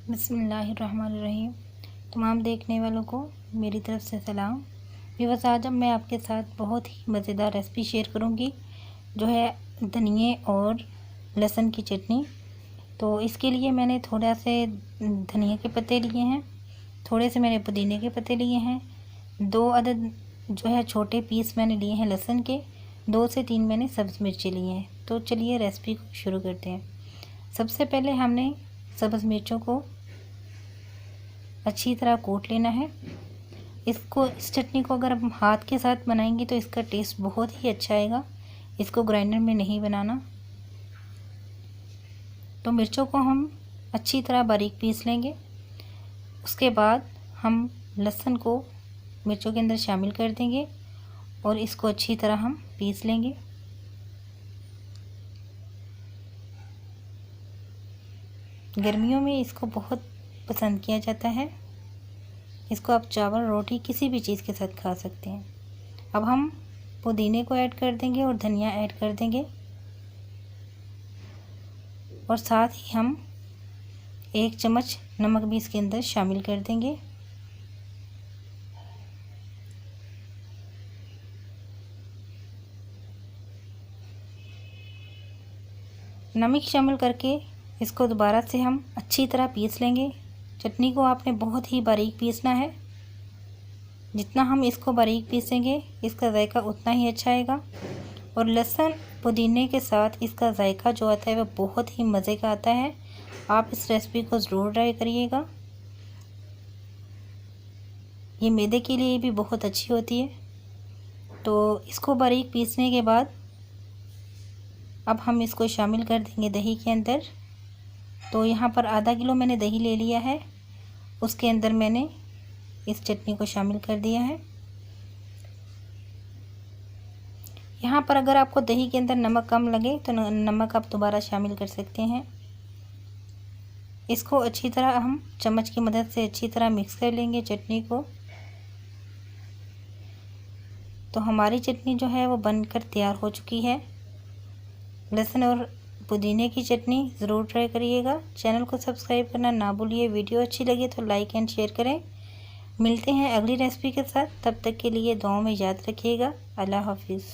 बिस्मिल्लाहिर्रहमानिर्रहीम। तमाम देखने वालों को मेरी तरफ़ से सलाम। व्यूअर्स, आज मैं आपके साथ बहुत ही मज़ेदार रेसिपी शेयर करूंगी जो है धनिए और लहसुन की चटनी। तो इसके लिए मैंने थोड़ा से धनिए के पत्ते लिए हैं, थोड़े से मैंने पुदीने के पत्ते लिए हैं, 2 अदद जो है छोटे पीस मैंने लिए हैं लहसुन के, 2 से 3 मैंने सब्ज़ मिर्ची लिए हैं। तो चलिए रेसिपी को शुरू करते हैं। सबसे पहले हमने सब्ज़ मिर्चों को अच्छी तरह कूट लेना है। इस चटनी को अगर हम हाथ के साथ बनाएंगे तो इसका टेस्ट बहुत ही अच्छा आएगा। इसको ग्राइंडर में नहीं बनाना। तो मिर्चों को हम अच्छी तरह बारीक पीस लेंगे। उसके बाद हम लहसुन को मिर्चों के अंदर शामिल कर देंगे और इसको अच्छी तरह हम पीस लेंगे। गर्मियों में इसको बहुत पसंद किया जाता है। इसको आप चावल रोटी किसी भी चीज़ के साथ खा सकते हैं। अब हम पुदीने को ऐड कर देंगे और धनिया ऐड कर देंगे और साथ ही हम 1 चम्मच नमक भी इसके अंदर शामिल कर देंगे। नमक शामिल करके इसको दोबारा से हम अच्छी तरह पीस लेंगे। चटनी को आपने बहुत ही बारीक पीसना है। जितना हम इसको बारीक पीसेंगे इसका जायका उतना ही अच्छा आएगा और लहसुन पुदीने के साथ इसका जायका जो आता है वह बहुत ही मज़े का आता है। आप इस रेसिपी को ज़रूर ट्राई करिएगा। ये मैदे के लिए भी बहुत अच्छी होती है। तो इसको बारीक पीसने के बाद अब हम इसको शामिल कर देंगे दही के अंदर। तो यहाँ पर आधा किलो मैंने दही ले लिया है, उसके अंदर मैंने इस चटनी को शामिल कर दिया है। यहाँ पर अगर आपको दही के अंदर नमक कम लगे तो नमक आप दोबारा शामिल कर सकते हैं। इसको अच्छी तरह हम चम्मच की मदद से अच्छी तरह मिक्स कर लेंगे चटनी को। तो हमारी चटनी जो है वो बनकर तैयार हो चुकी है। लहसुन और पुदीने की चटनी ज़रूर ट्राई करिएगा। चैनल को सब्सक्राइब करना ना भूलिए। वीडियो अच्छी लगे तो लाइक एंड शेयर करें। मिलते हैं अगली रेसिपी के साथ। तब तक के लिए दुआओं में याद रखिएगा। अल्लाह हाफिज़।